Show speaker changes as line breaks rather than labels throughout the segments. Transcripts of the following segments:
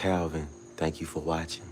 Calvin. Thank you for watching.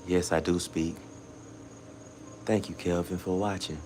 Yes, I do speak. Thank you, Kelvin, for watching.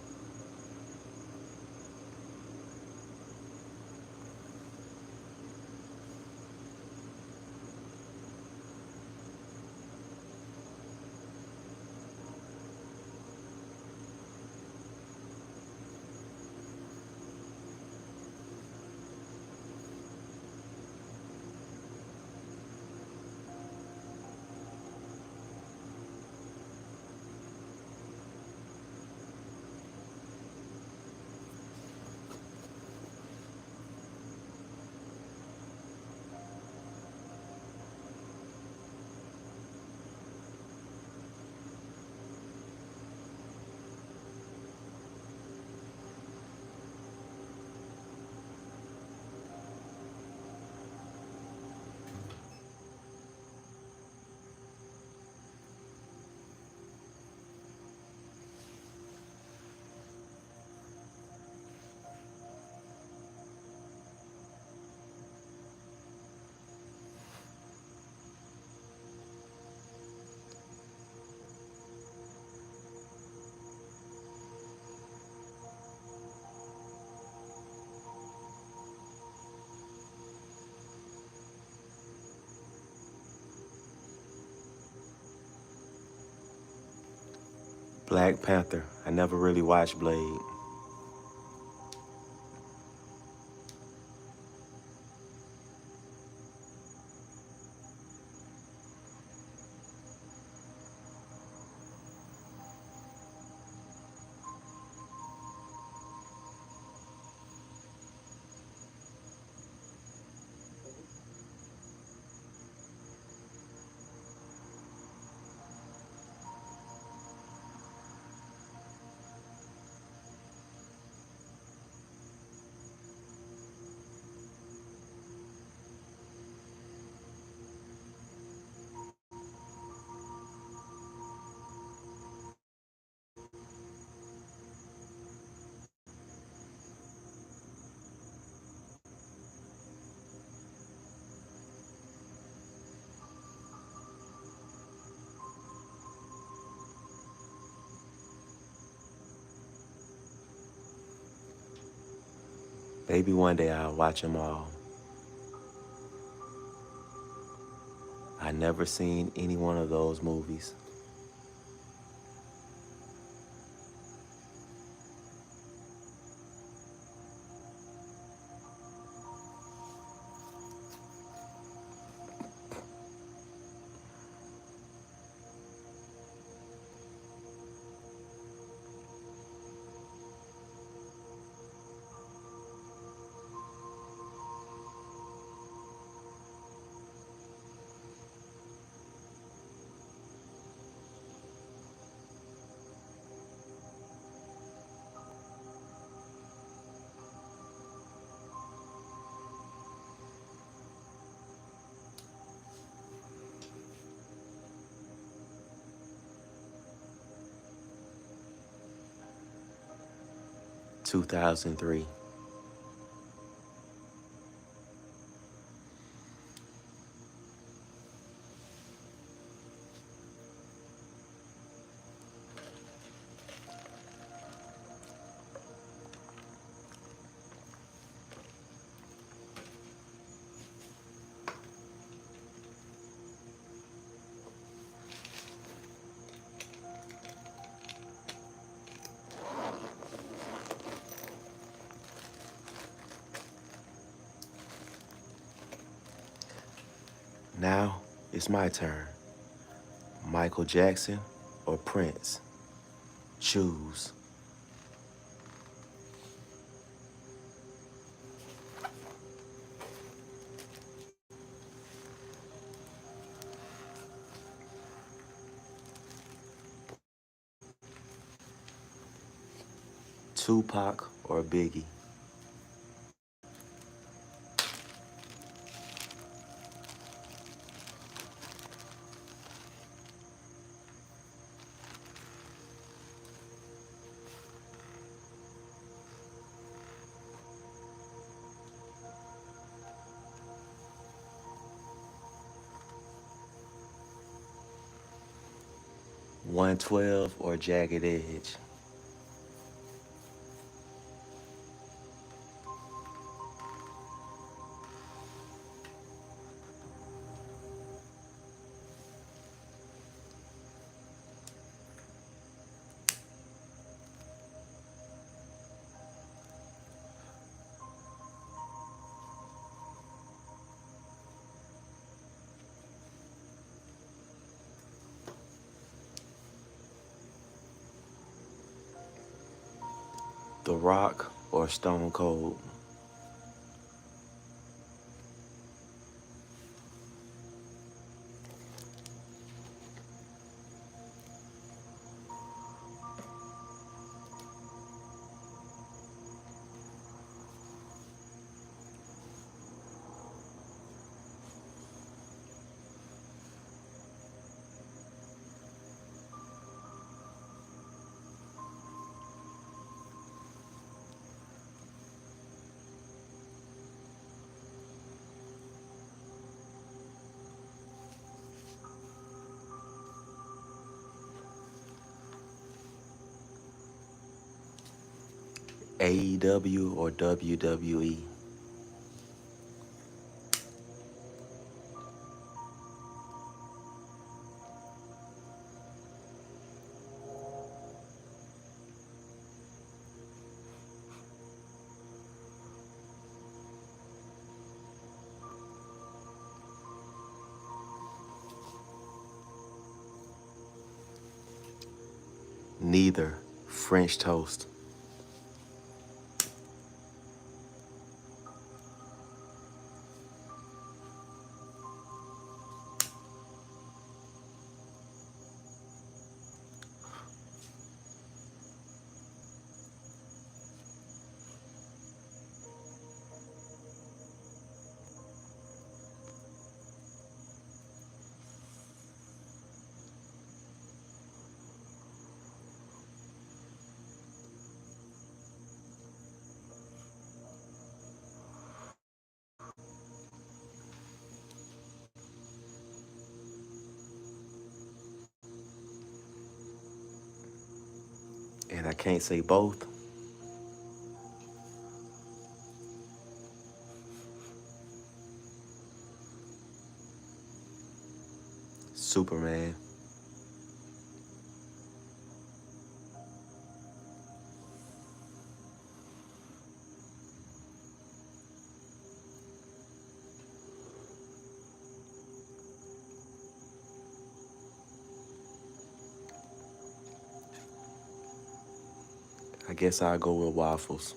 Black Panther. I never really watched Blade. Maybe one day I'll watch them all. I never seen any one of those movies. (2003). Now it's my turn. Michael Jackson or Prince? Choose. Tupac or Biggie? 112 or Jagged Edge? The Rock or Stone Cold? AEW or WWE? Neither. French toast. And I can't say both. Superman. I guess I'll go with waffles.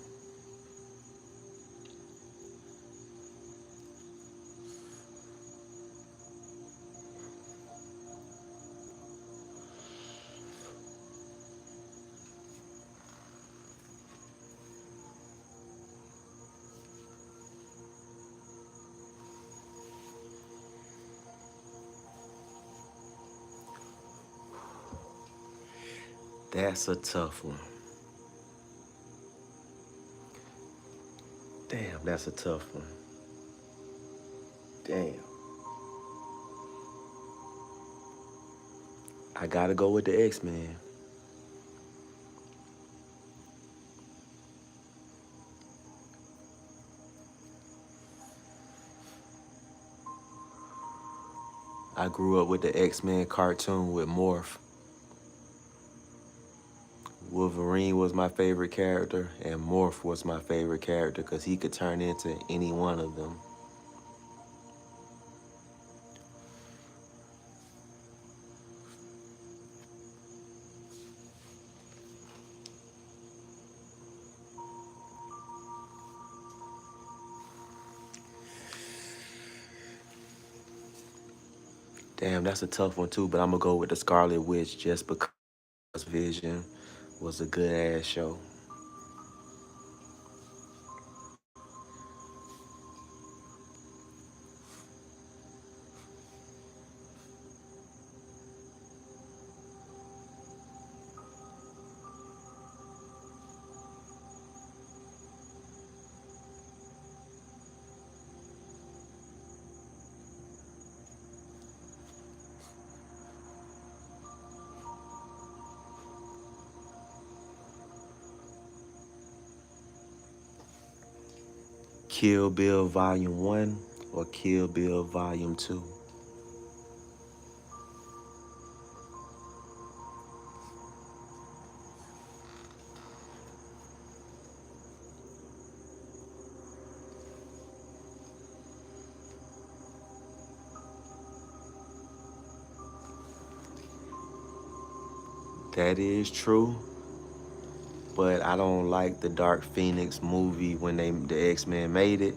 That's a tough one. Damn, that's a tough one. Damn. I gotta go with the X-Men. I grew up with the X-Men cartoon with Morph. Wolverine was my favorite character, and Morph was my favorite character because he could turn into any one of them. Damn, that's a tough one too, but I'm gonna go with the Scarlet Witch just because Vision was a good ass show. Kill Bill Volume 1 or Kill Bill Volume 2? That is true, but I don't like the Dark Phoenix movie when the X-Men made it.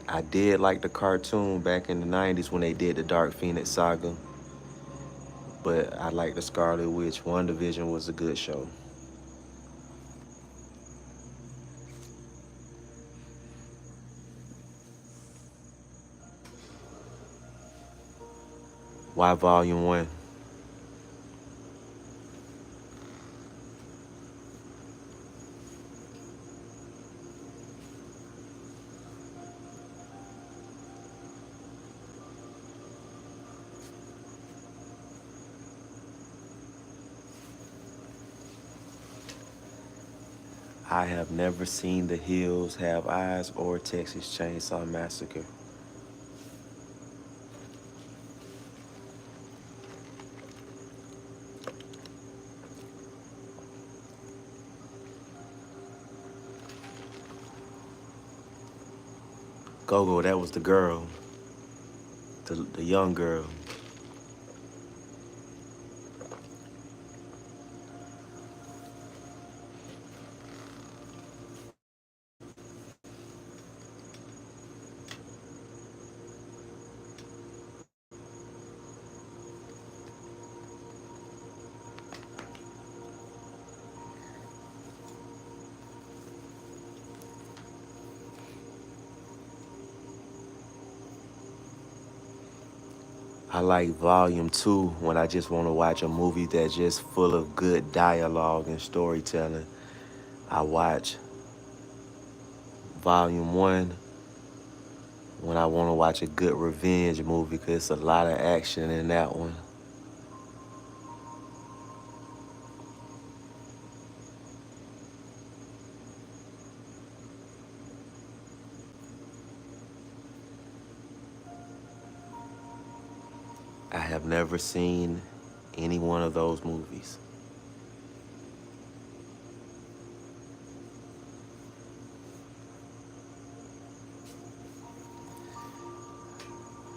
I did like the cartoon back in the 90s when they did the Dark Phoenix saga, but I like the Scarlet Witch. WandaVision was a good show. Why Volume 1? I have never seen The Hills Have Eyes or Texas Chainsaw Massacre. Go-Go, that was the girl, the young girl. I like Volume 2 when I just want to watch a movie that's just full of good dialogue and storytelling. I watch Volume 1 when I want to watch a good revenge movie because it's a lot of action in that one. I have never seen any one of those movies.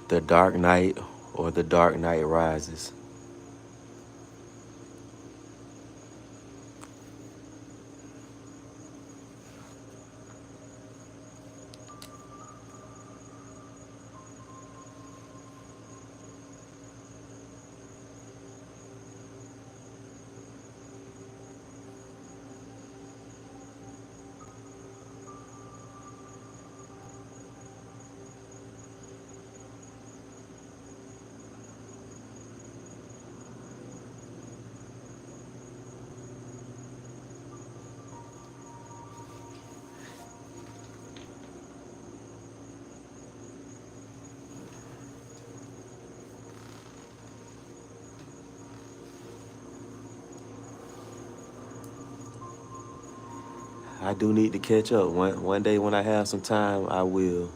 The Dark Knight or The Dark Knight Rises. I do need to catch up. One day when I have some time, I will.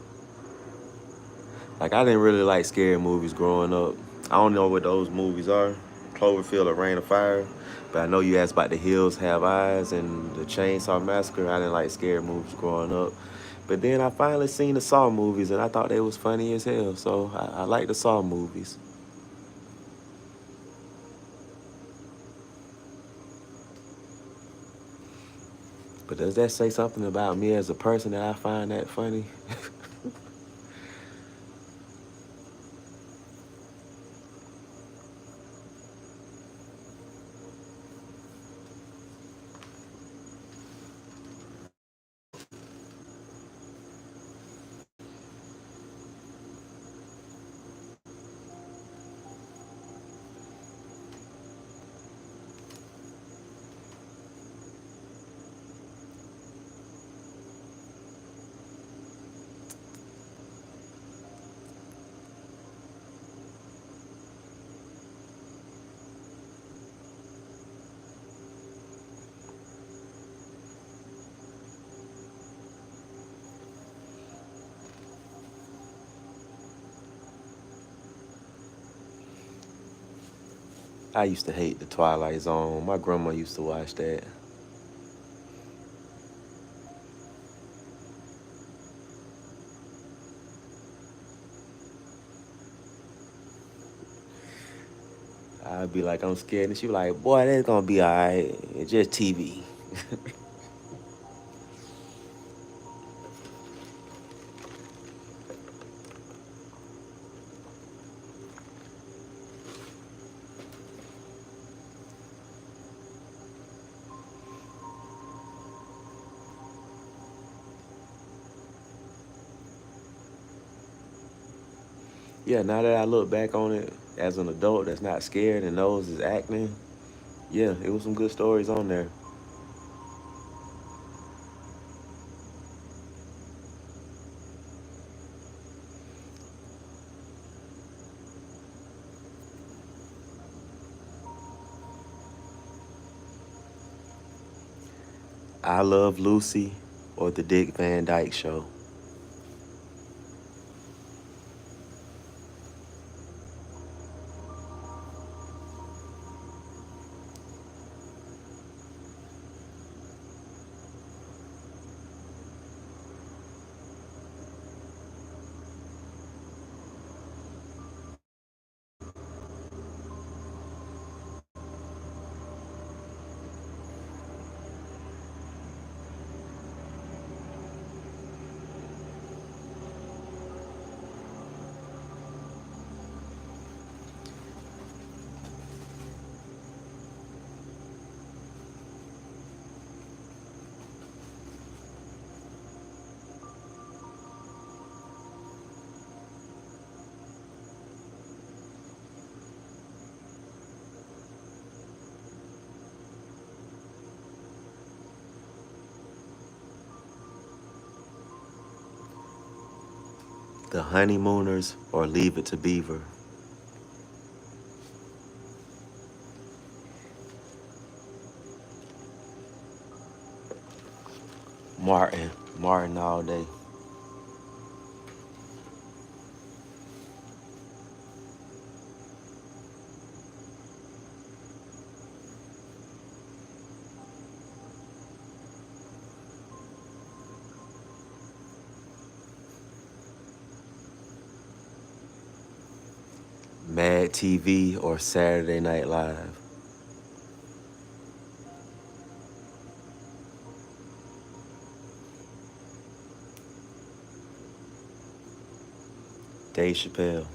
Like, I didn't really like scary movies growing up. I don't know what those movies are. Cloverfield or Rain of Fire. But I know you asked about The Hills Have Eyes and the Chainsaw Massacre. I didn't like scary movies growing up. But then I finally seen the Saw movies, and I thought they was funny as hell. So I like the Saw movies. But does that say something about me as a person that I find that funny? I used to hate the Twilight Zone. My grandma used to watch that. I'd be like, I'm scared. And she be like, boy, that's gonna be all right. It's just TV. Yeah, now that I look back on it as an adult that's not scared and knows is acting, yeah, it was some good stories on there. I Love Lucy or The Dick Van Dyke Show. The Honeymooners or Leave It to Beaver. Martin. Martin all day. Mad TV or Saturday Night Live. Dave Chappelle.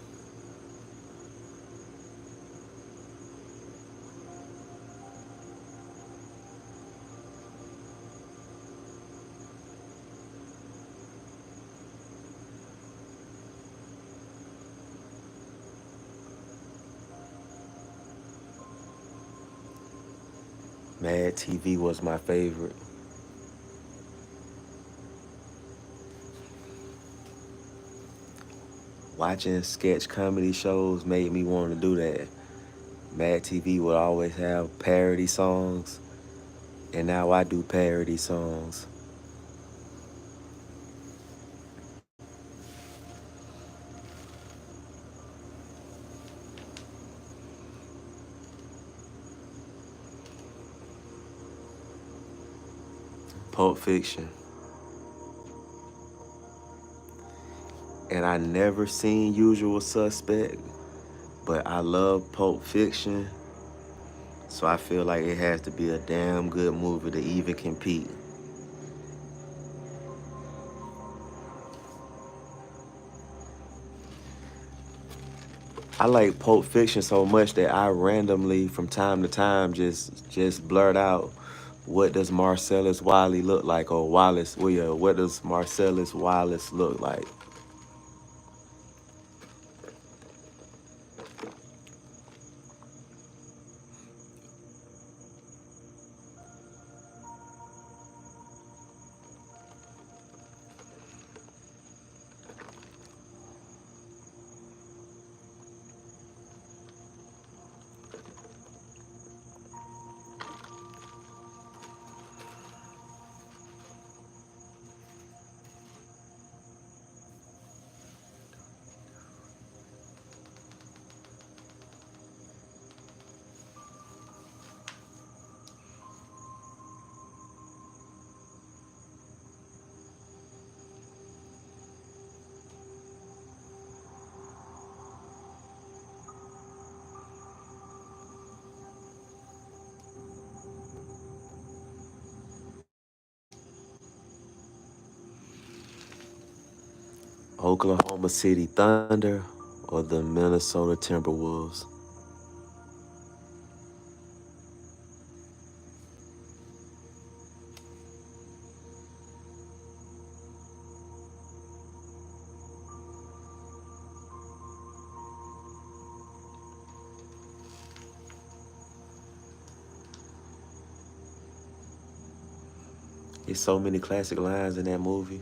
Mad TV was my favorite. Watching sketch comedy shows made me want to do that. Mad TV would always have parody songs, and now I do parody songs. Pulp Fiction. And I never seen Usual Suspect, but I love Pulp Fiction, so I feel like it has to be a damn good movie to even compete. I like Pulp Fiction so much that I randomly, from time to time, just blurt out, "What does Marcellus Wiley look like?" Or Wallace, well, yeah, what does Marcellus Wallace look like? Oklahoma City Thunder or the Minnesota Timberwolves? There's so many classic lines in that movie.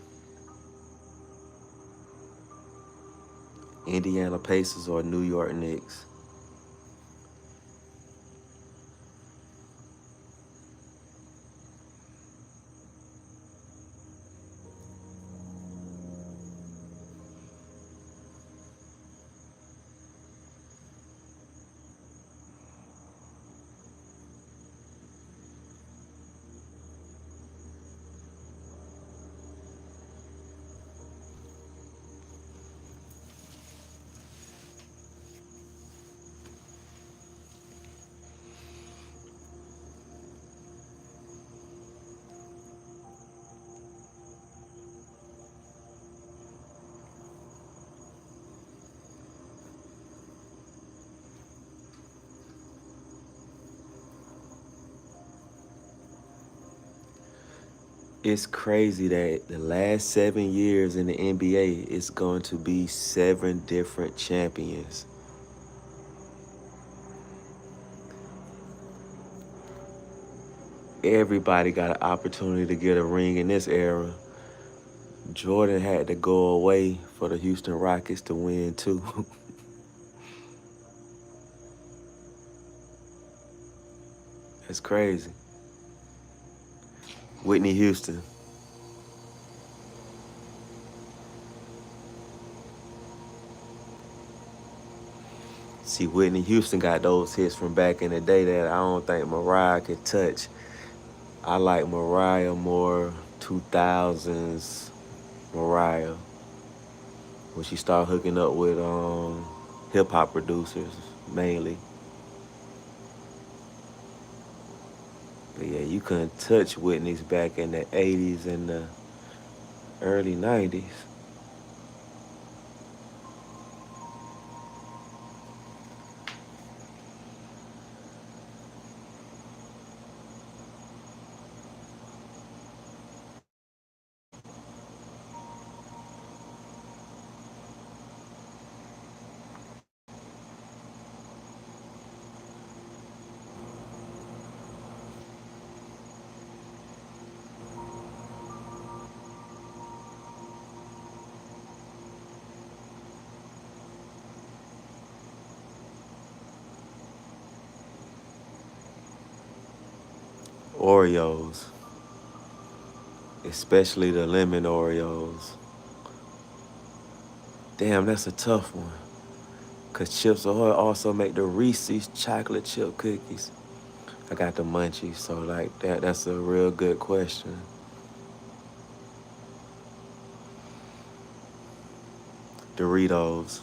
Indiana Pacers or New York Knicks? It's crazy that the last 7 years in the NBA, it's going to be 7 different champions. Everybody got an opportunity to get a ring in this era. Jordan had to go away for the Houston Rockets to win too. That's crazy. Whitney Houston. See, Whitney Houston got those hits from back in the day that I don't think Mariah could touch. I like Mariah more 2000s Mariah when she started hooking up with hip hop producers mainly. But yeah, you couldn't touch Whitney's back in the 80s and the early 90s. Oreos, especially the lemon Oreos. Damn, that's a tough one. Cause Chips Ahoy also make the Reese's chocolate chip cookies. I got the munchies, so like that's a real good question. Doritos.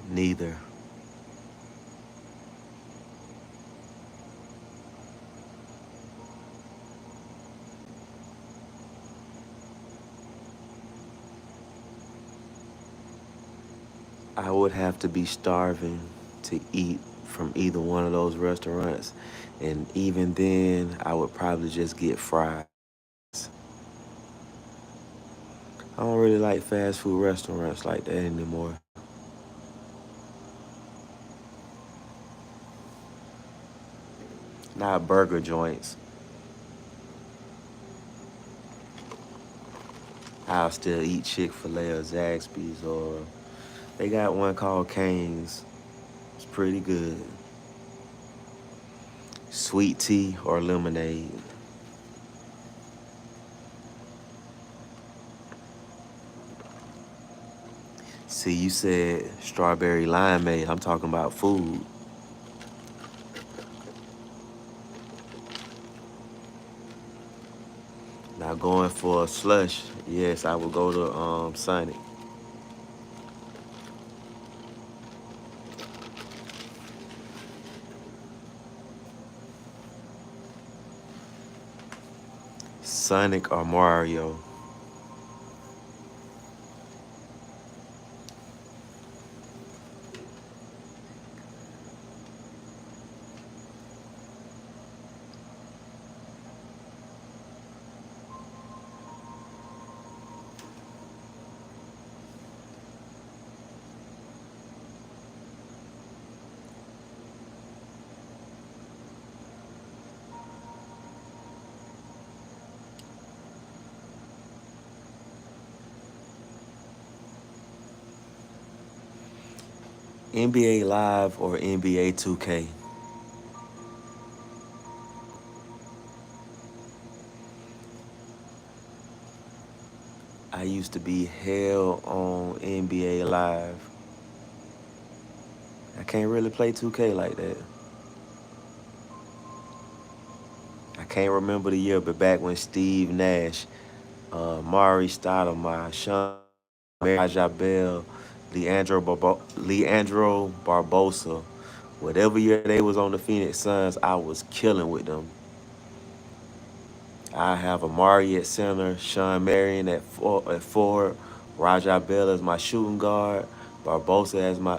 Neither. I would have to be starving to eat from either one of those restaurants. And even then, I would probably just get fries. I don't really like fast food restaurants like that anymore. Not burger joints. I'll still eat Chick-fil-A or Zaxby's, or they got one called Cane's. It's pretty good. Sweet tea or lemonade. See, you said strawberry limeade. I'm talking about food. Now going for a slush, yes, I would go to Sonic. Sonic or Mario. NBA Live or NBA 2K. I used to be hell on NBA Live. I can't really play 2K like that. I can't remember the year, but back when Steve Nash, Mari Stoudemire, Sean Bell, Leandro Barbosa, whatever year they was on the Phoenix Suns, I was killing with them. I have Amari at center, Sean Marion at forward, Rajah Bell as my shooting guard, Barbosa as my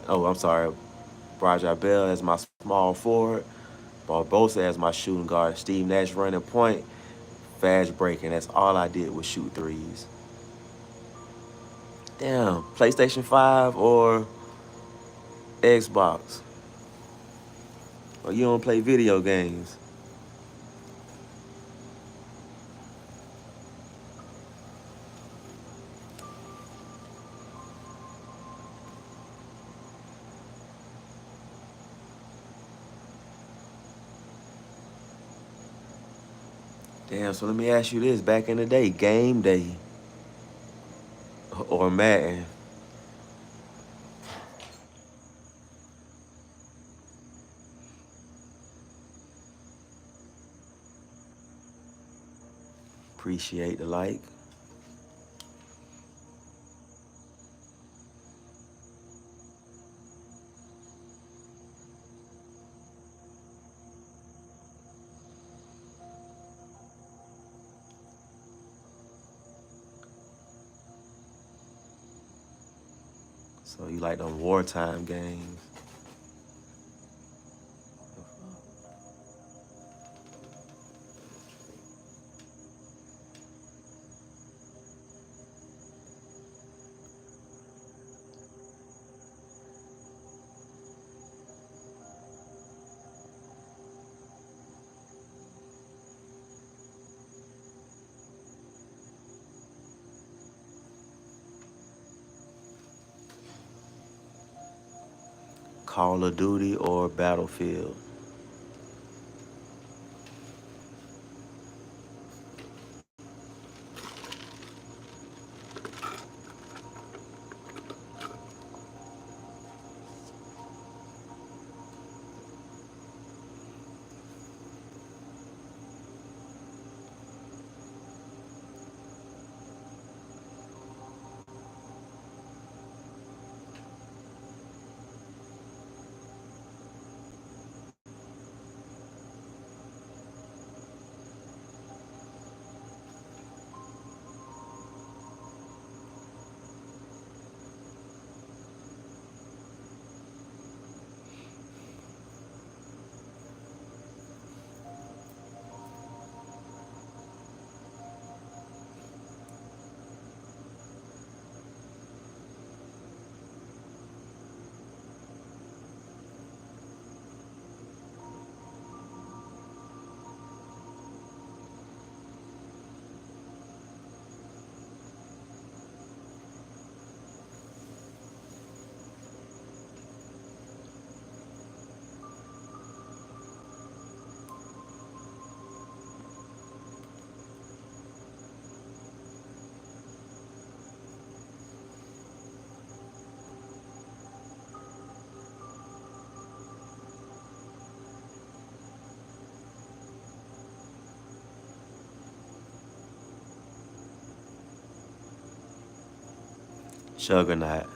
Rajah Bell as my small forward, Barbosa as my shooting guard, Steve Nash running point, fast breaking. That's all I did was shoot threes. Damn, PlayStation 5 or Xbox? Or you don't play video games? Damn, so let me ask you this. Back in the day, game day or Madden? Appreciate the like. So you like them wartime games? Call of Duty or Battlefield? Juggernaut.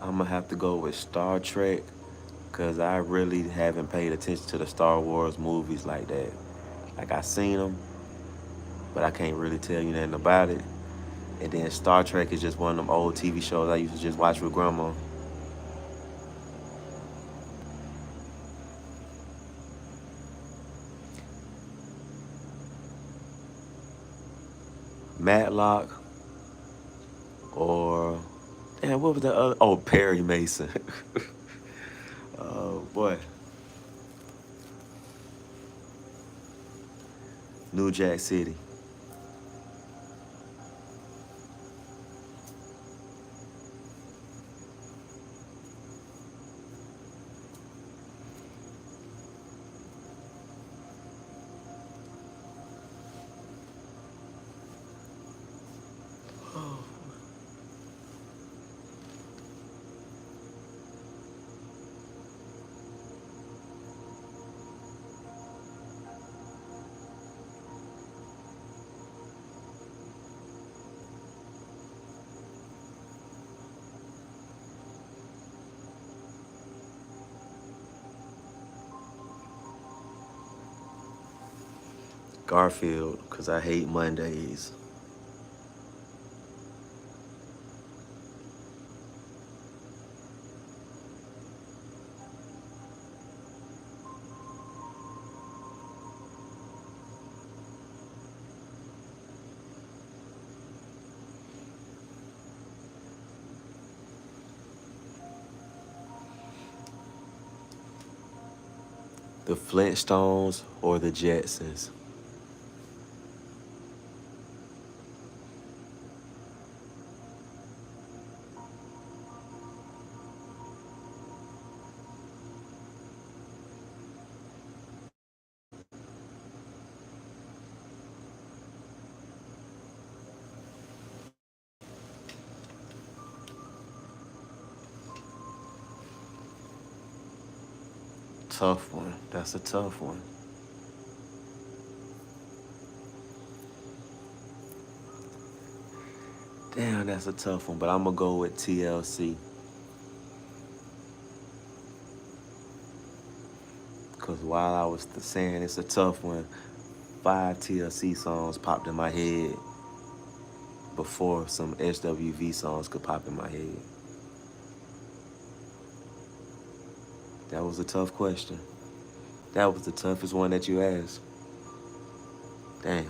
I'm gonna have to go with Star Trek because I really haven't paid attention to the Star Wars movies like that. Like I seen them, but I can't really tell you nothing about it. And then Star Trek is just one of them old TV shows I used to just watch with grandma. Matlock or damn, what was the other? Oh, Perry Mason. Oh boy, New Jack City. Garfield, because I hate Mondays. The Flintstones or the Jetsons. Tough one. That's a tough one. Damn, that's a tough one, but I'm gonna go with TLC. Cause while I was saying it's a tough one, 5 TLC songs popped in my head before some SWV songs could pop in my head. That was a tough question. That was the toughest one that you asked. Damn.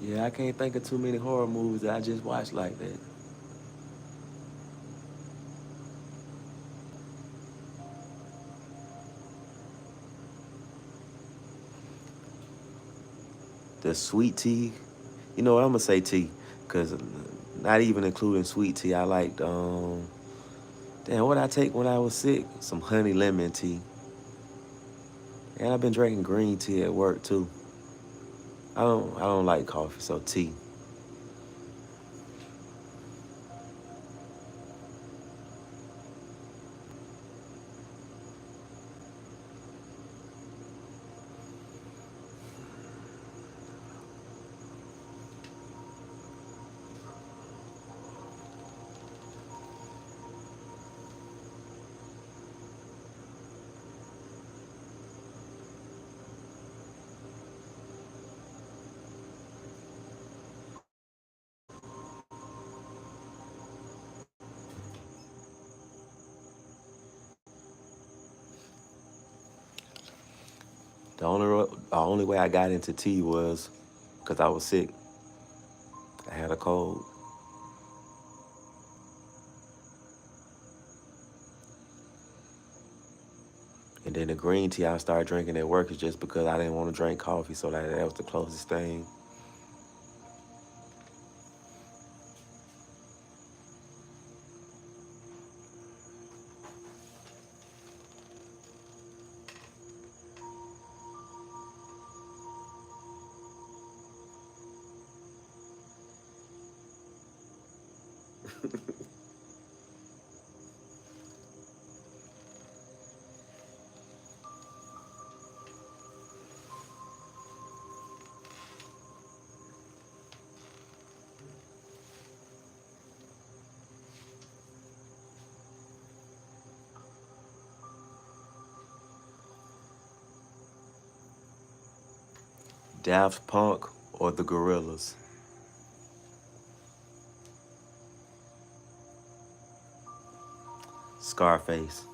Yeah, I can't think of too many horror movies that I just watched like that. The sweet tea, you know what, I'm gonna say tea, cause not even including sweet tea, I liked damn, what I take when I was sick? Some honey lemon tea. And I've been drinking green tea at work too. I don't like coffee, so tea. The only way I got into tea was because I was sick. I had a cold. And then the green tea I started drinking at work is just because I didn't want to drink coffee, so that was the closest thing. Daft Punk or the Gorillas? Scarface.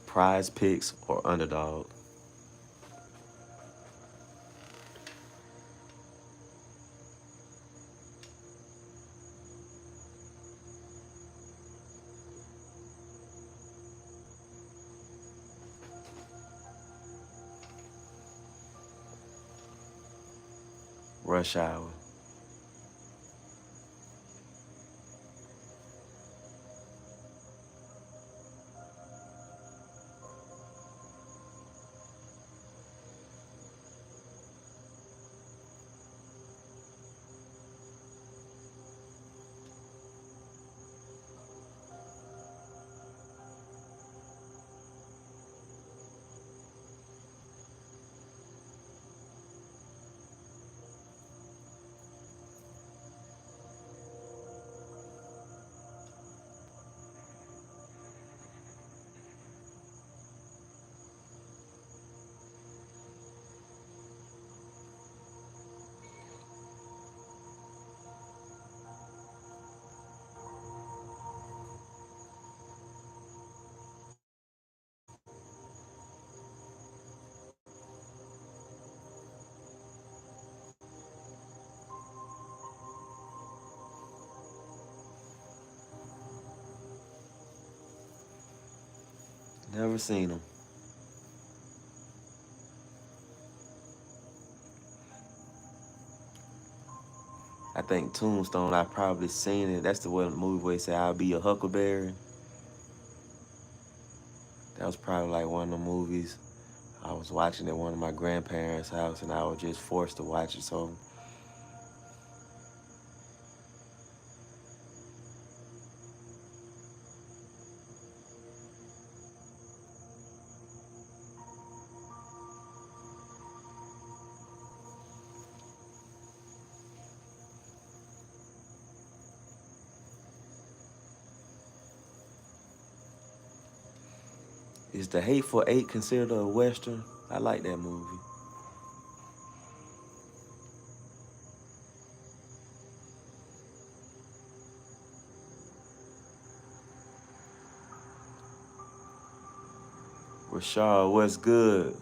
PrizePicks or Underdog? Rush Hour. Never seen them. I think Tombstone, I probably seen it. That's the one movie where they say I'll be a Huckleberry. That was probably like one of the movies I was watching at one of my grandparents' house, and I was just forced to watch it. So Is The Hateful Eight considered a Western? I like that movie. Rashad, what's good?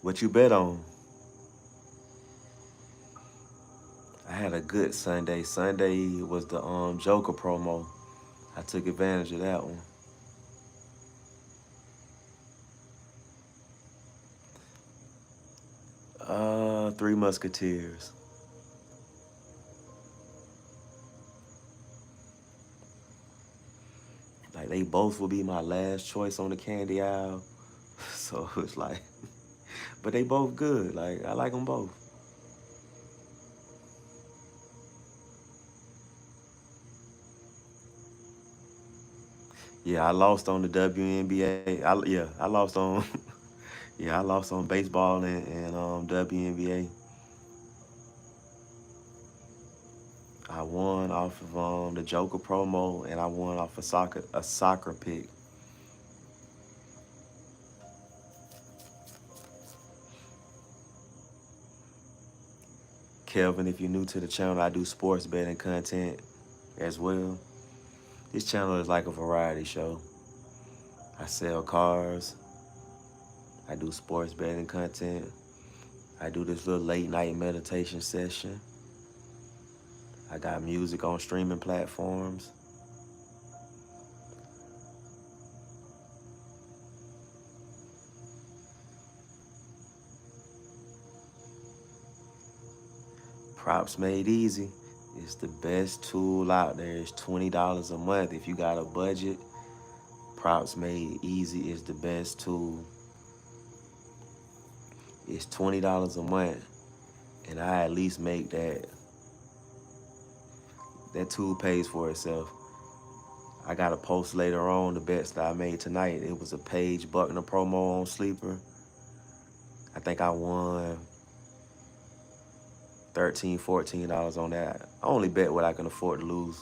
What you bet on? I had a good Sunday. Sunday was the Joker promo. I took advantage of that one. Three Musketeers. Like they both will be my last choice on the candy aisle. So it's like, but they both good. Like I like them both. Yeah, I lost on the WNBA. I lost on. Yeah, I lost on baseball and WNBA. I won off of the Joker promo, and I won off a soccer pick. Kelvin, if you're new to the channel, I do sports betting content as well. This channel is like a variety show. I sell cars. I do sports betting content. I do this little late night meditation session. I got music on streaming platforms. Props Made Easy. It's the best tool out there. It's $20 a month. If you got a budget, Props Made Easy is the best tool. It's $20 a month, and I at least make that. That tool pays for itself. I got a post later on the bets that I made tonight. It was a Paige Buckner promo on Sleeper. I think I won $13, $14 on that. I only bet what I can afford to lose.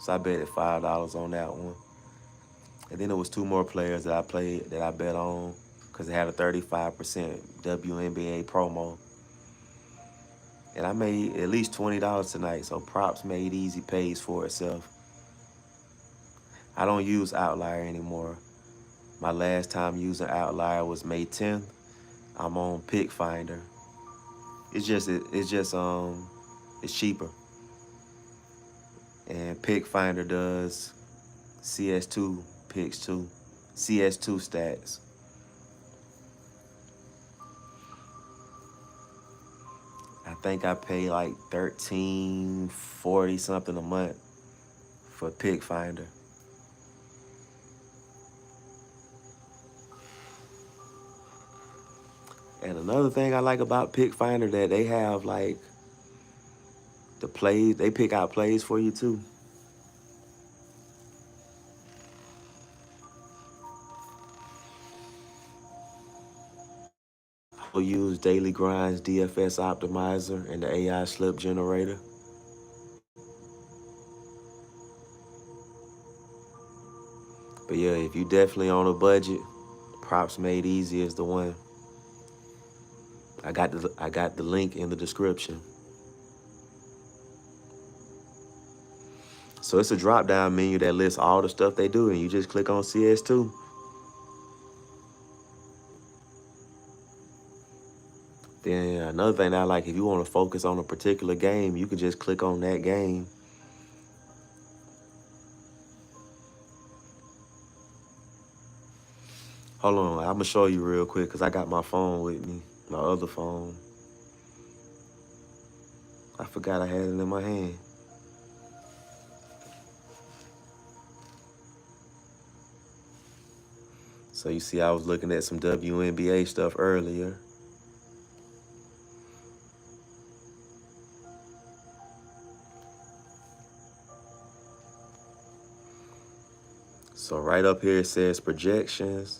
So I betted $5 on that one. And then there was two more players that I bet on because they had a 35% WNBA promo. And I made at least $20 tonight, so Props Made Easy pays for itself. I don't use Outlier anymore. My last time using Outlier was May 10th. I'm on Pick Finder. It's cheaper. And Pick Finder does CS2 picks too, CS2 stats. I think I pay like $13.40 something a month for Pick Finder. And another thing I like about Pick Finder that they have like the plays, they pick out plays for you too. I'll use Daily Grinds DFS Optimizer and the AI Slip Generator. But yeah, if you definitely on a budget, Props Made Easy is the one. I got the link in the description. So it's a drop-down menu that lists all the stuff they do, and you just click on CS2. Then another thing that I like, if you want to focus on a particular game, you can just click on that game. Hold on, I'm gonna show you real quick because I got my phone with me, my other phone. I forgot I had it in my hand. So you see I was looking at some WNBA stuff earlier. So right up here it says projections.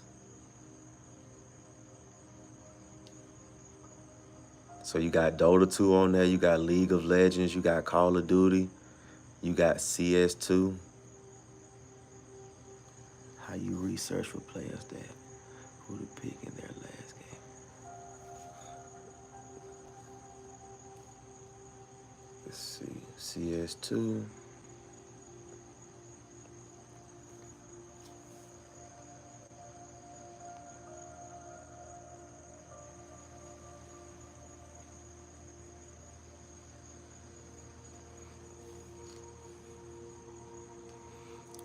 So you got Dota 2 on there, you got League of Legends, you got Call of Duty, you got CS2. How you research for players that who to pick in their last game. Let's see, CS2.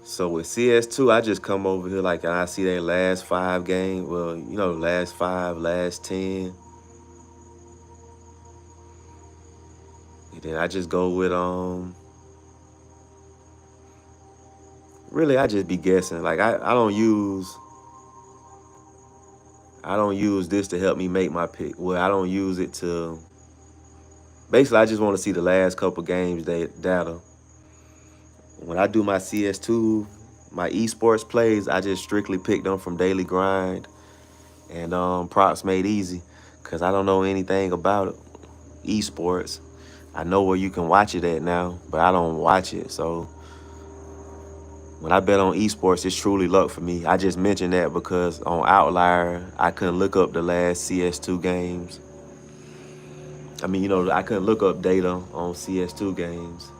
So with CS2, I just come over here like and I see their last 5 games. Well, you know, last 5, last 10. And then I just go with really I just be guessing. Like I don't use this to help me make my pick. Well, I don't use it to basically I just want to see the last couple games data. When I do my CS2, my esports plays, I just strictly pick them from Daily Grind and Props Made Easy, because I don't know anything about it. Esports. I know where you can watch it at now, but I don't watch it. So when I bet on esports, it's truly luck for me. I just mentioned that because on Outlier, I couldn't look up the last CS2 games. I mean, you know, I couldn't look up data on CS2 games.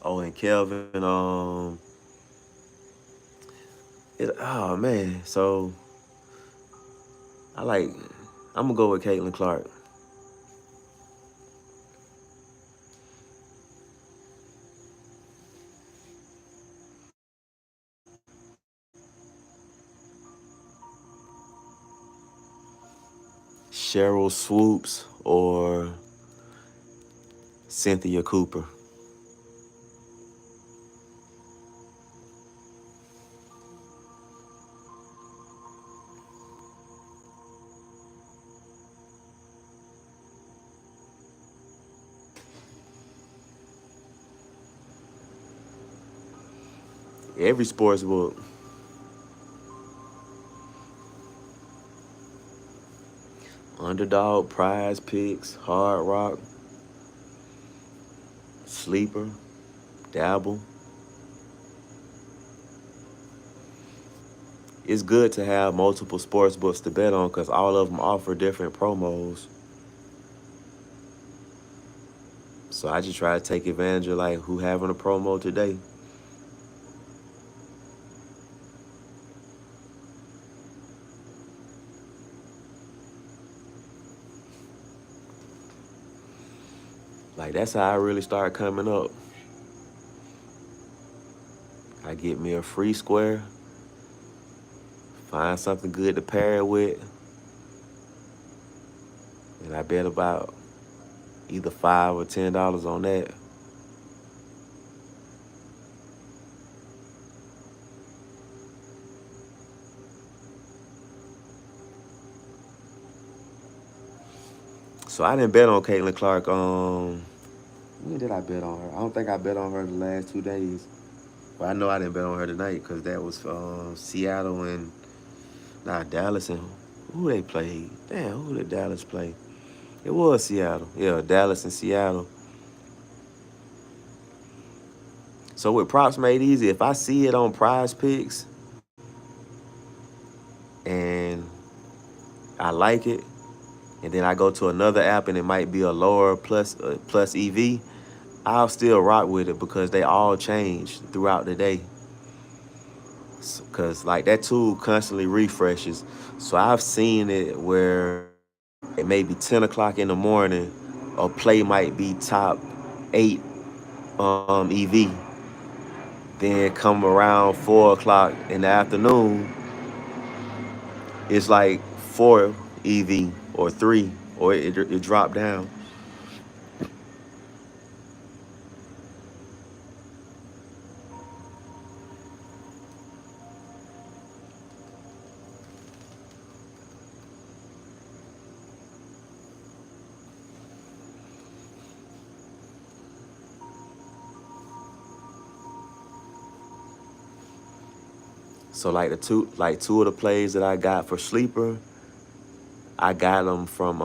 Oh, and Kelvin, oh man, so I'm gonna go with Caitlin Clark. Cheryl Swoops or Cynthia Cooper. Every sports book. Underdog, PrizePicks, Hard Rock, Sleeper, Dabble. It's good to have multiple sports books to bet on because all of them offer different promos. So I just try to take advantage of like who having a promo today. Like that's how I really start coming up. I get me a free square, find something good to pair it with, and I bet about either $5 or $10 on that. So I didn't bet on Caitlin Clark. When did I bet on her? I don't think I bet on her the last 2 days. But I know I didn't bet on her tonight because that was Seattle and Dallas and who they played. Damn, who did Dallas play? It was Seattle. Yeah, Dallas and Seattle. So with Props Made Easy, if I see it on PrizePicks and I like it, and then I go to another app and it might be a lower plus EV, I'll still rock with it because they all change throughout the day. Because like that tool constantly refreshes. So I've seen it where it may be 10 o'clock in the morning, a play might be top 8 EV. Then come around 4 o'clock in the afternoon, it's like 4 EV or 3, or it dropped down. So like two of the plays that I got for sleeper, I got them from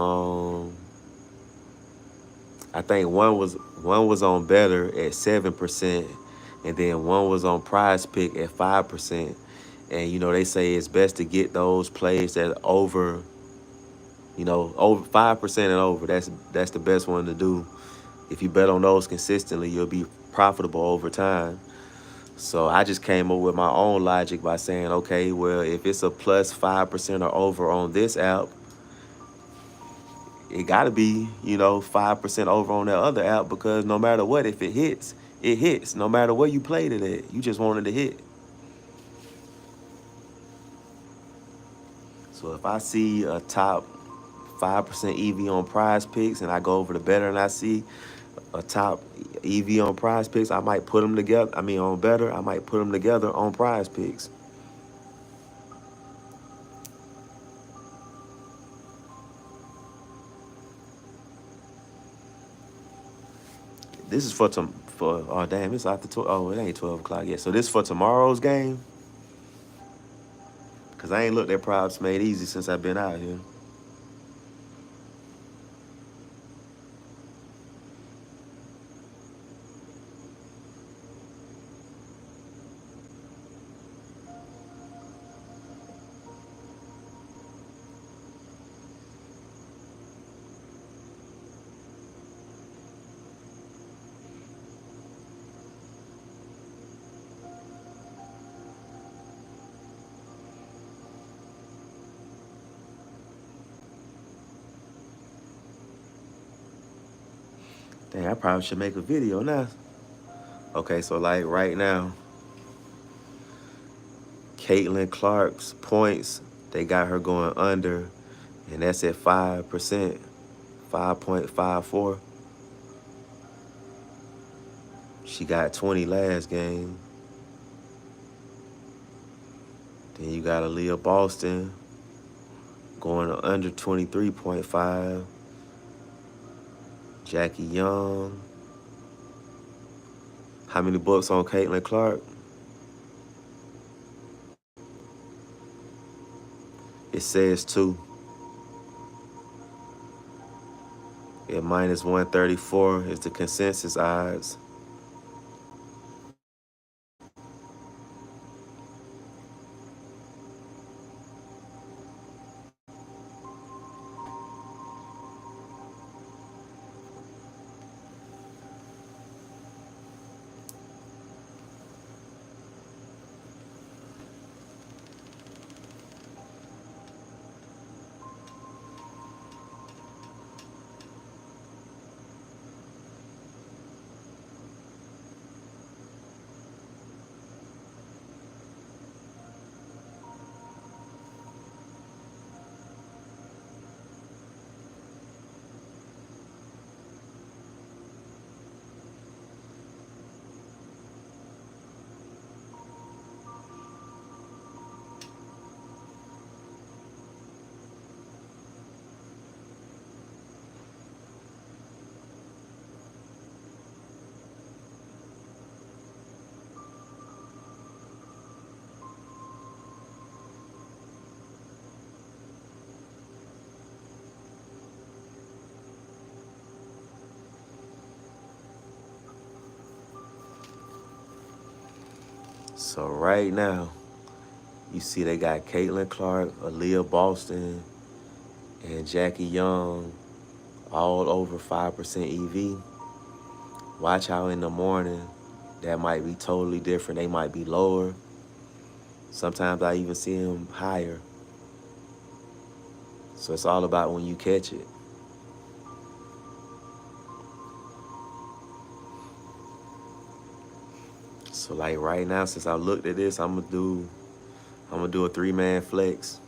I think one was on Betr at 7%, and then one was on PrizePick at 5%. And they say it's best to get those plays that over, over 5% and over. That's the best one to do. If you bet on those consistently, you'll be profitable over time. So I just came up with my own logic by saying, okay, well, if it's a plus 5% or over on this app, it got to be, 5% over on that other app, because no matter what, if it hits, it hits. No matter where you played it at, you just wanted to hit. So if I see a top 5% EV on PrizePicks and I go over to Betr and I see a top EV on PrizePicks, I might put them together. I mean, on Betr, I might put them together on PrizePicks. This is for oh damn, it's after 12. Oh, it ain't 12 o'clock yet. So this is for tomorrow's game, cause I ain't looked at props made easy since I've been out here. Dang, I probably should make a video now. Okay, so like right now, Caitlin Clark's points, they got her going under, and that's at 5%, 5.54. She got 20 last game. Then you got Aaliyah Boston going under 23.5. Jackie Young. How many books on Caitlin Clark? It says 2. At minus 134 is the consensus odds. So right now, you see they got Caitlin Clark, Aaliyah Boston, and Jackie Young all over 5% EV. Watch how in the morning that might be totally different. They might be lower. Sometimes I even see them higher. So it's all about when you catch it. So like right now, since I looked at this, I'm gonna do a 3-man flex.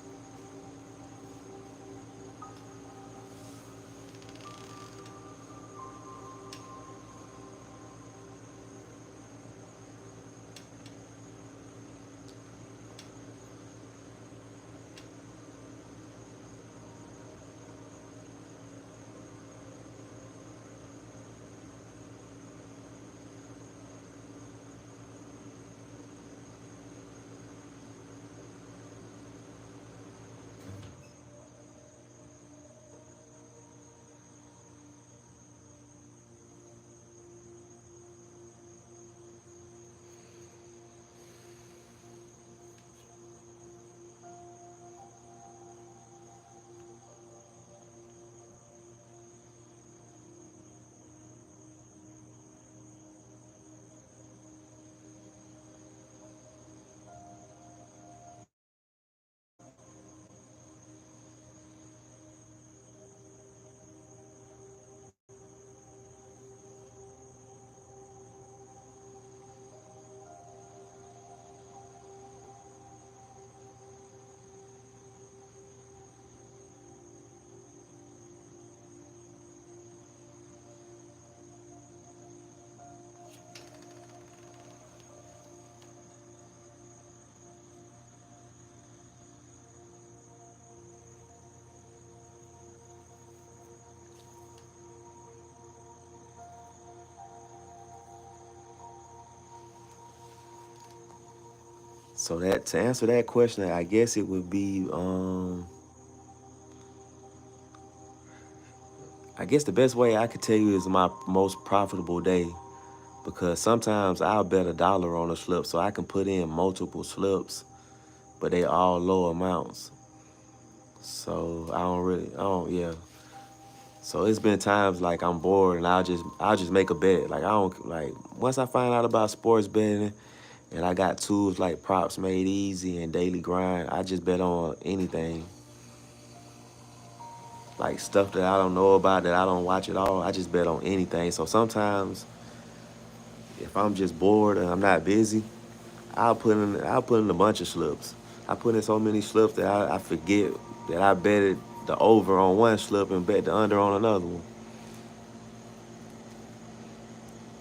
So that to answer that question, I guess it would be I guess the best way I could tell you is my most profitable day, because sometimes I'll bet $1 on a slip, so I can put in multiple slips, but they all low amounts. So yeah. So it's been times like I'm bored and I'll just make a bet. Like I don't like once I find out about sports betting and I got tools like Props Made Easy and Daily Grind, I just bet on anything. Like stuff that I don't know about, that I don't watch at all, I just bet on anything. So sometimes if I'm just bored and I'm not busy, I'll put in a bunch of slips. I put in so many slips that I forget that I betted the over on one slip and bet the under on another one.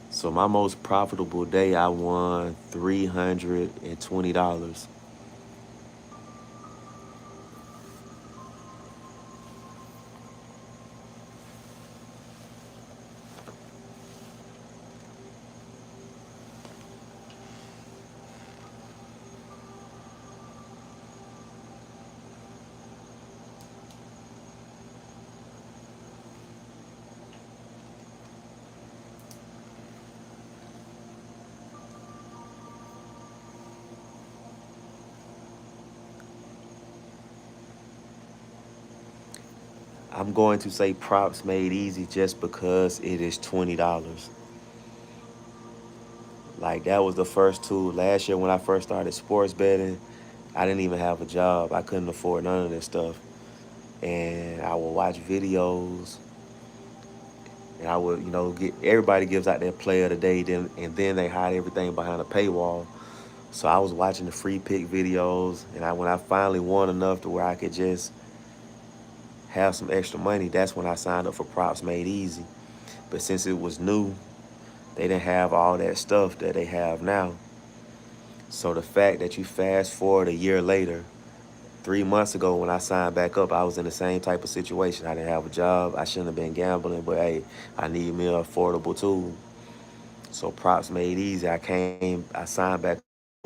So my most profitable day, I won $320. I'm going to say Props Made Easy just because it is $20. Like that was the first tool. Last year when I first started sports betting, I didn't even have a job. I couldn't afford none of this stuff. And I would watch videos and I would, get everybody gives out their play of the day, then they hide everything behind a paywall. So I was watching the free pick videos, and when I finally won enough to where I could just have some extra money, that's when I signed up for Props Made Easy. But since it was new, they didn't have all that stuff that they have now. So the fact that you fast forward a year later, 3 months ago when I signed back up, I was in the same type of situation. I didn't have a job. I shouldn't have been gambling, but hey, I need me an affordable tool. So Props Made Easy, I signed back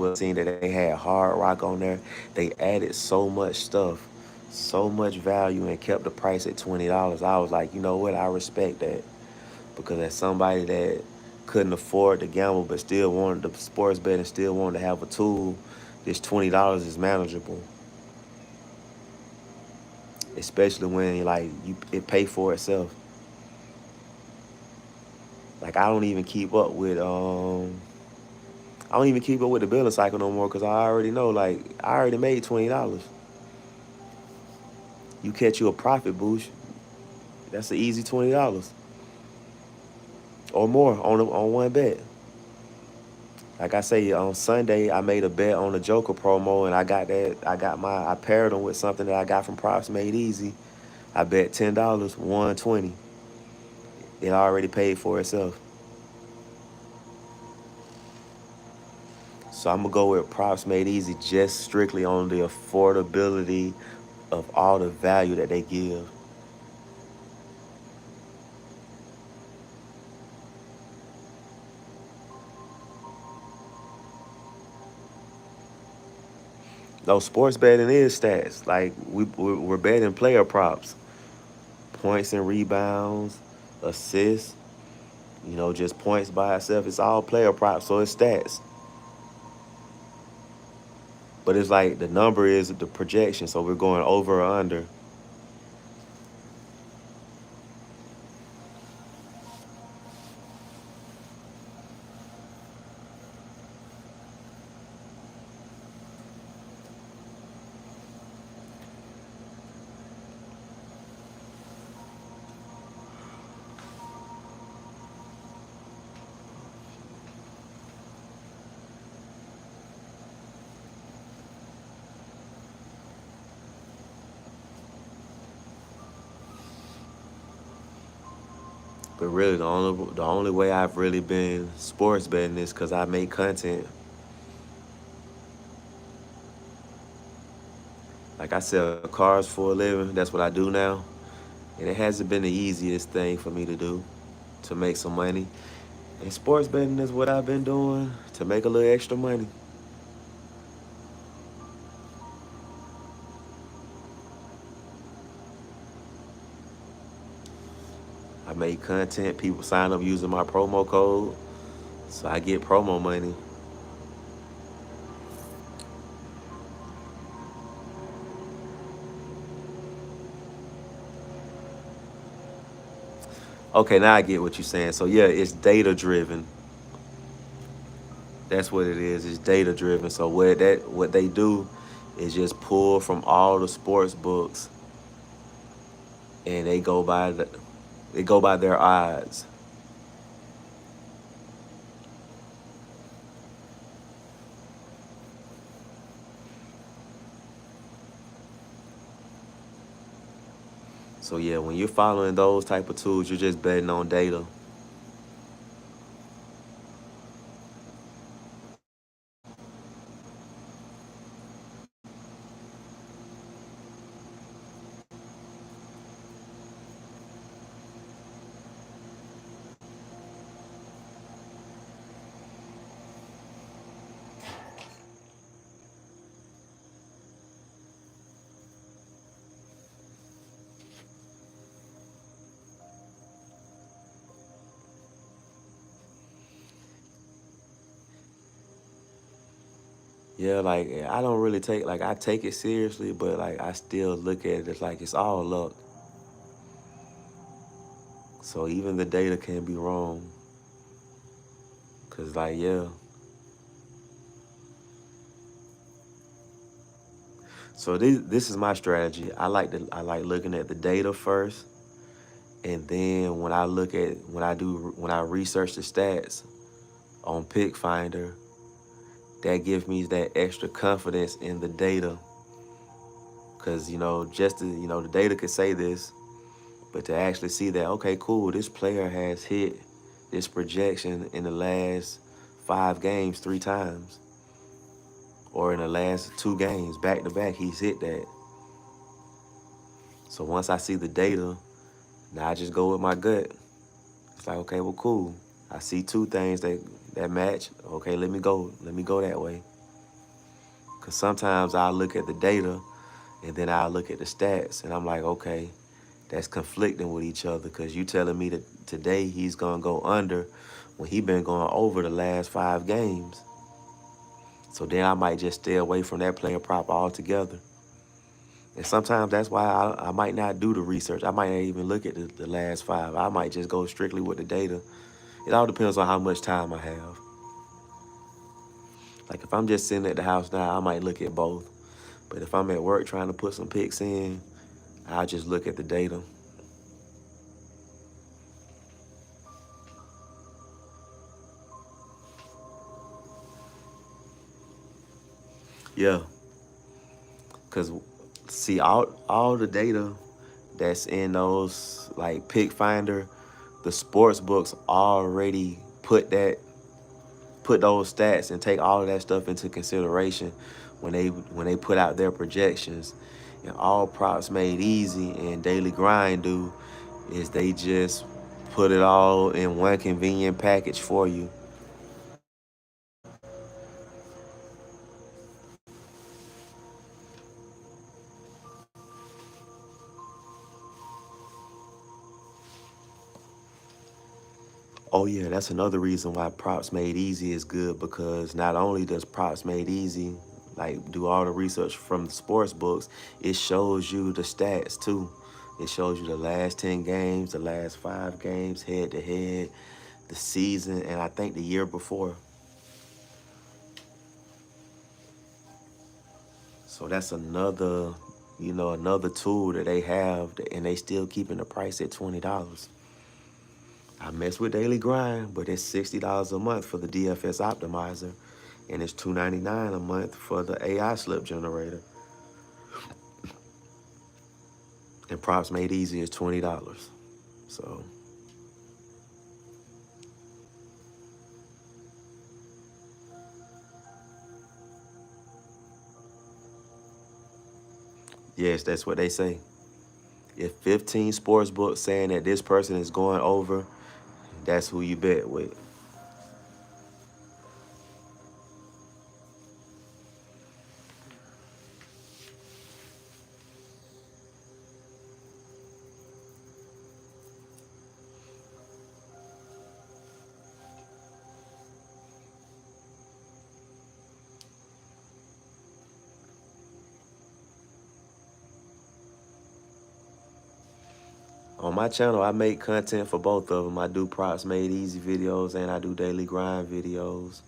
up, seen that they had Hard Rock on there. They added so much stuff, so much value, and kept the price at $20. I was like, you know what? I respect that, because as somebody that couldn't afford to gamble but still wanted the sports bet and still wanted to have a tool, this $20 is manageable. Especially when it pay for itself. Like I don't even keep up with the billing cycle no more, because I already know, like, I already made $20. You catch you a profit boost, that's an easy $20 or more on one bet. Like I say, on Sunday I made a bet on the Joker promo, and I paired them with something that I got from Props Made Easy. I bet $10, won 20. It already paid for itself. So I'm gonna go with Props Made Easy just strictly on the affordability of all the value that they give. Those sports betting is stats. Like we're betting player props, points and rebounds, assists. Just points by itself. It's all player props, so it's stats. But it's like the number is the projection, so we're going over or under. But really, the only way I've really been sports betting is because I make content. Like I sell cars for a living. That's what I do now, and it hasn't been the easiest thing for me to do to make some money. And sports betting is what I've been doing to make a little extra money. I make content. People sign up using my promo code, so I get promo money. Okay, now I get what you're saying. So yeah, it's data driven. That's what it is. It's data driven. So what they do is just pull from all the sports books, and they go by their odds. So yeah, when you're following those type of tools, you're just betting on data. Yeah, like I don't really I take it seriously, but like I still look at it as like it's all luck. So even the data can be wrong. Cause like yeah. So this is my strategy. I like looking at the data first, and then when I research the stats on Pick Finder, that gives me that extra confidence in the data. Cause the data could say this, but to actually see that, okay, cool, this player has hit this projection in the last 5 games 3 times, or in the last 2 games back to back, he's hit that. So once I see the data, now I just go with my gut. It's like, okay, well, cool. I see 2 things that match. Okay, let me go. Let me go that way. Because sometimes I look at the data and then I look at the stats and I'm like, okay, that's conflicting with each other because you telling me that today he's going to go under when he been going over the last 5 games. So then I might just stay away from that player prop altogether. And sometimes that's why I might not do the research. I might not even look at the last 5. I might just go strictly with the data. It all depends on how much time I have. Like if I'm just sitting at the house now, I might look at both. But if I'm at work trying to put some picks in, I'll just look at the data. Yeah, cause see all the data that's in those like pick finder, the sports books already put those stats and take all of that stuff into consideration when they put out their projections. And all props made easy and daily grind do is they just put it all in one convenient package for you. Oh yeah, that's another reason why props made easy is good, because not only does props made easy like do all the research from the sports books, it shows you the stats too. It shows you the last 10 games, the last 5 games, head to head, the season, and I think the year before. So that's another, another tool that they have, and they still keeping the price at $20. I mess with Daily Grind, but it's $60 a month for the DFS optimizer, and it's $2.99 a month for the AI slip generator. And props made easy is $20. So yes, that's what they say. If 15 sports books saying that this person is going over, that's who you bet with. On my channel, I make content for both of them. I do props made easy videos and I do daily grind videos.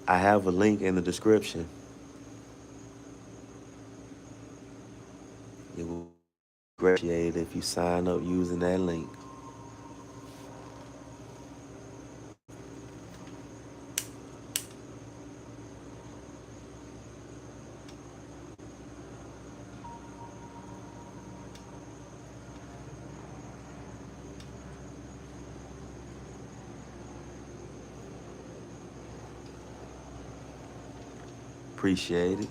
I have a link in the description. It will be appreciated if you sign up using that link. Appreciate it.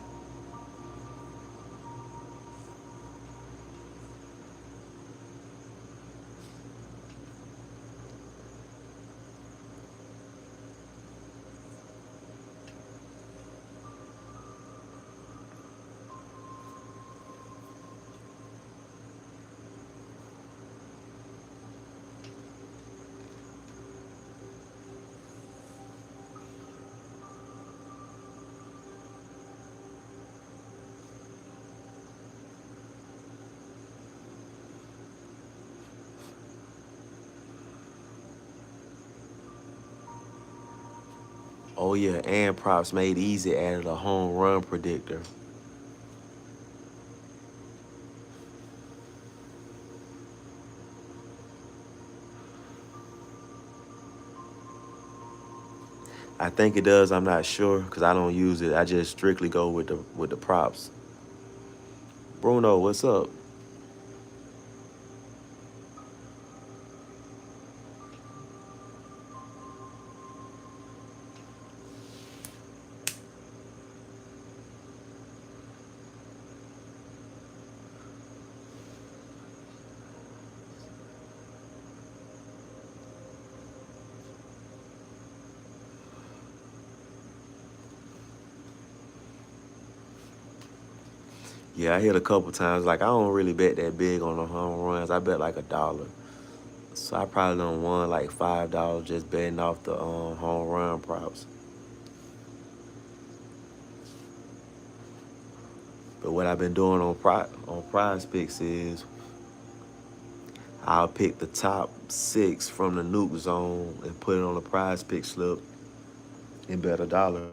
Oh yeah, and props made easy added a home run predictor. I think it does. I'm not sure because I don't use it. I just strictly go with the props. Bruno, what's up? Yeah, I hit a couple times. Like I don't really bet that big on the home runs. I bet like $1. So I probably done won like $5 just betting off the home run props. But what I've been doing on PrizePicks is I'll pick the top 6 from the nuke zone and put it on a PrizePick slip and bet $1.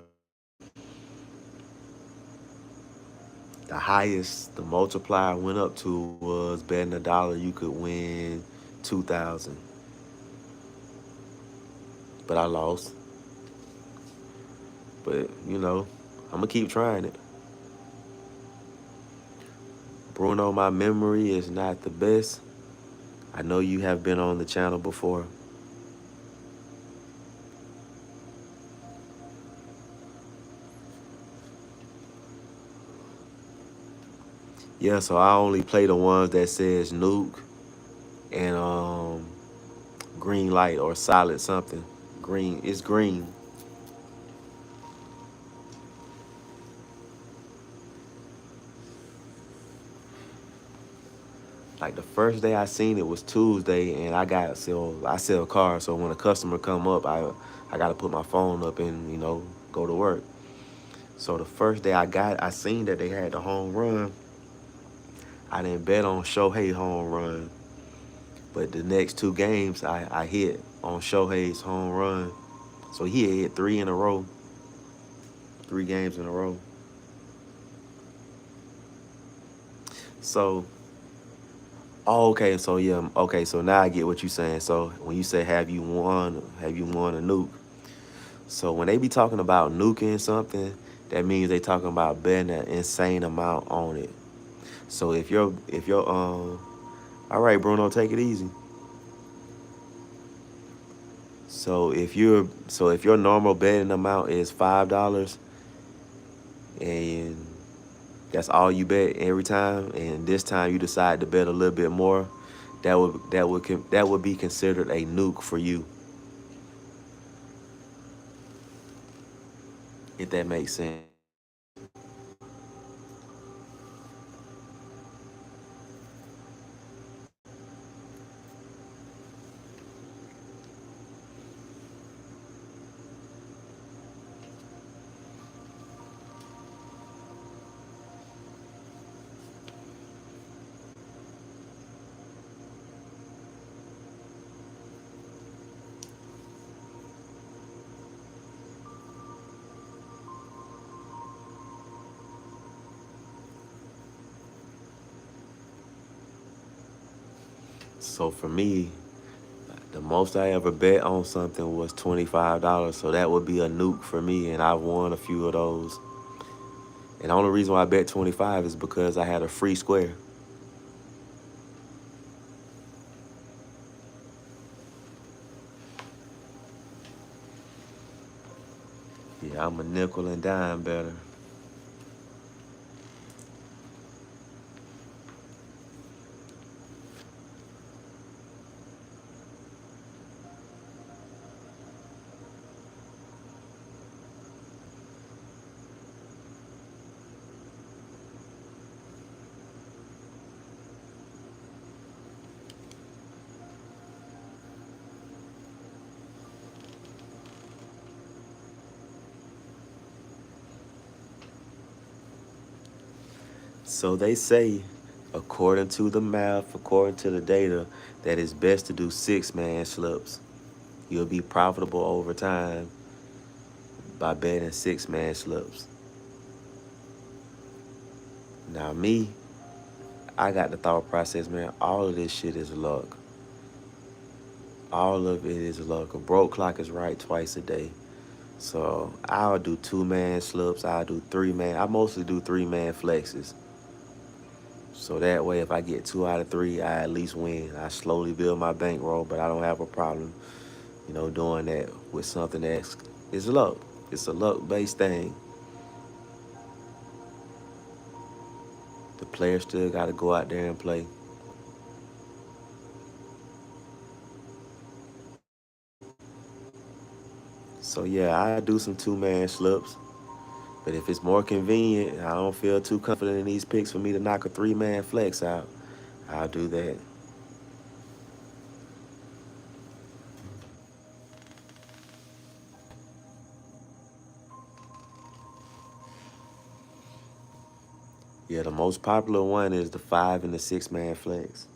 The highest the multiplier went up to was betting $1 you could win 2,000. But I lost. But you know, I'm gonna keep trying it. Bruno, my memory is not the best. I know you have been on the channel before. Yeah, so I only play the ones that says nuke and green light or solid something. Green, it's green. Like the first day I seen it was Tuesday, and I sell cars. So when a customer come up, I got to put my phone up and go to work. So the first day I seen that they had the home run. I didn't bet on Shohei home run, but the next 2 games I hit on Shohei's home run. So he had hit 3 in a row, 3 games in a row. So, oh, okay, so yeah, okay, so now I get what you're saying. So when you say have you won a nuke? So when they be talking about nuking something, that means they talking about betting an insane amount on it. So if you're all right, Bruno, take it easy. So if your normal betting amount is $5 and that's all you bet every time, and this time you decide to bet a little bit more, that would be considered a nuke for you, if that makes sense. So for me, the most I ever bet on something was $25. So that would be a nuke for me, and I've won a few of those. And the only reason why I bet 25 is because I had a free square. Yeah, I'm a nickel and dime better. So they say, according to the math, according to the data, that it's best to do 6-man slips. You'll be profitable over time by betting 6-man slips. Now me, I got the thought process, man, all of this shit is luck. All of it is luck. A broke clock is right twice a day. So I'll do 2-man slips, I'll do 3-man. I mostly do 3-man flexes. So that way, if I get 2 out of 3, I at least win. I slowly build my bankroll, but I don't have a problem, doing that with something that's it's luck. It's a luck-based thing. The player still got to go out there and play. So yeah, I do some 2-man slips. But if it's more convenient, I don't feel too confident in these picks for me to knock a 3-man flex out, I'll do that. Yeah, the most popular one is the 5 and the 6-man flex.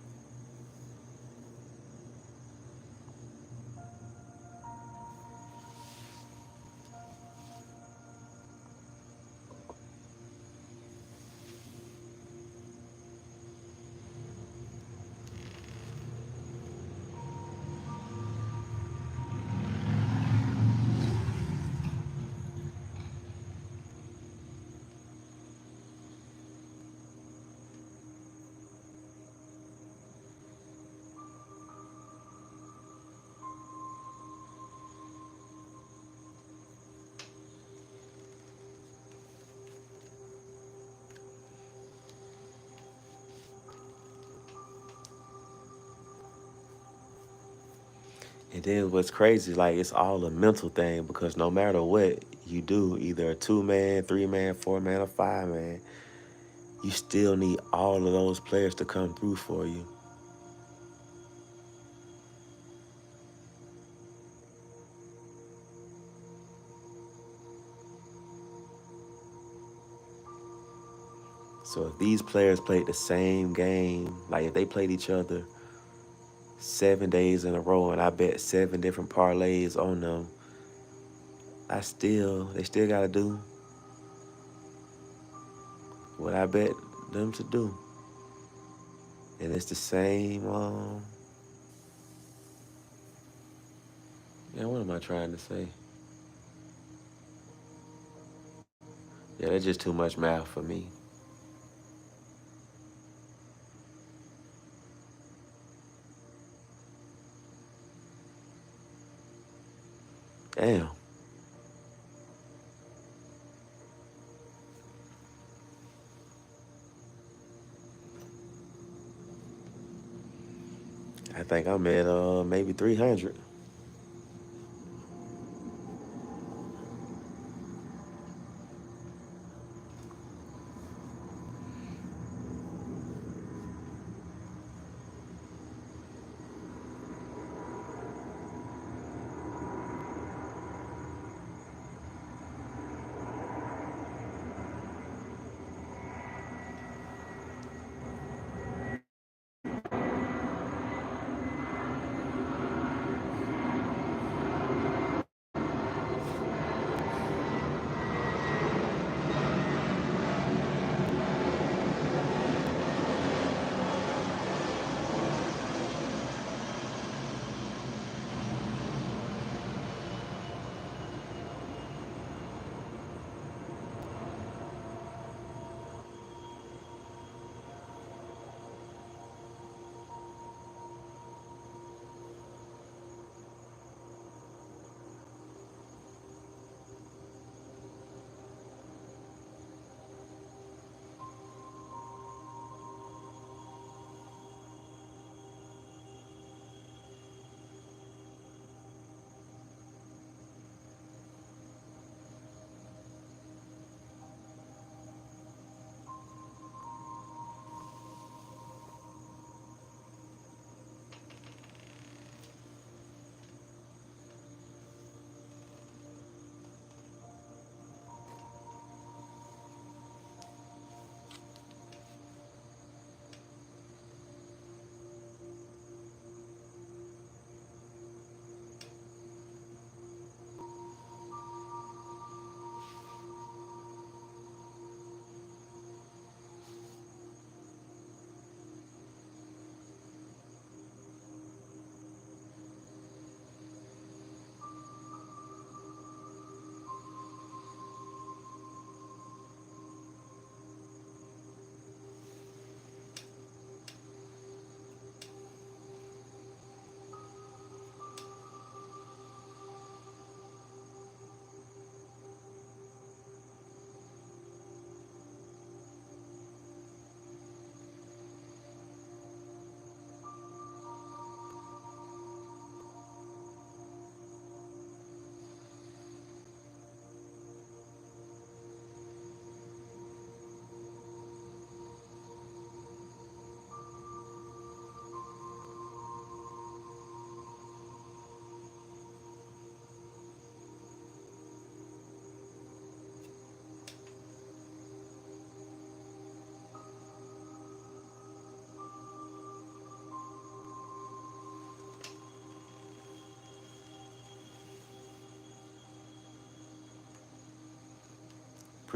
And then what's crazy, like it's all a mental thing because no matter what you do, either a 2-man, 3-man, 4-man, or 5-man, you still need all of those players to come through for you. So if these players played the same game, like if they played each other 7 days in a row and I bet 7 different parlays on them, they still gotta do what I bet them to do. And it's the same, yeah, what am I trying to say? Yeah, that's just too much math for me. Damn. I think I'm at maybe 300.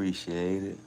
Appreciate it.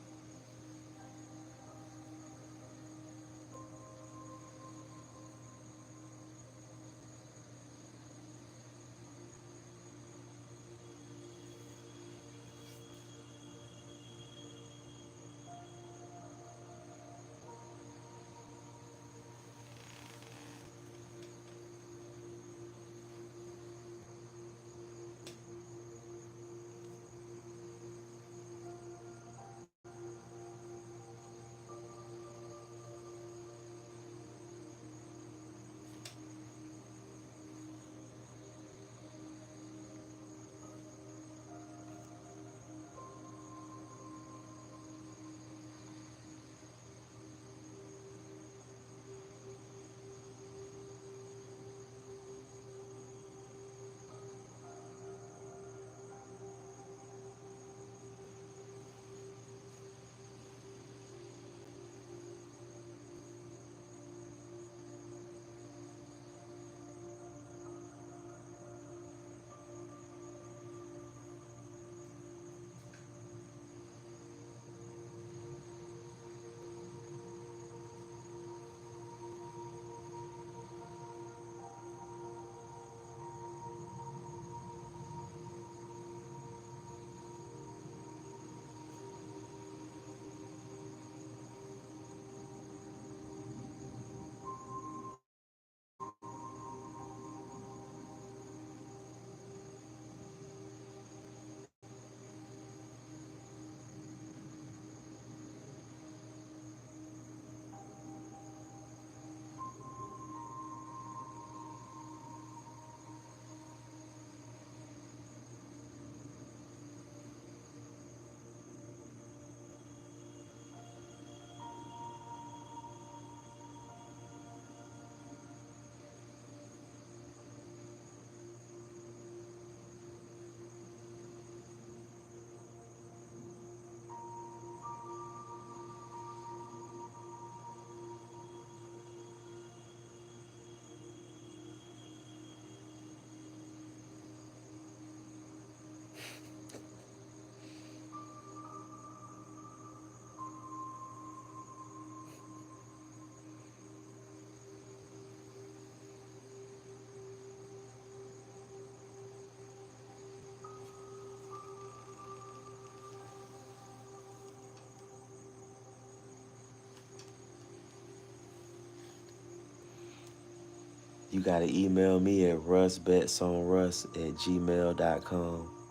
You got to email me at rusbetsonruss@gmail.com.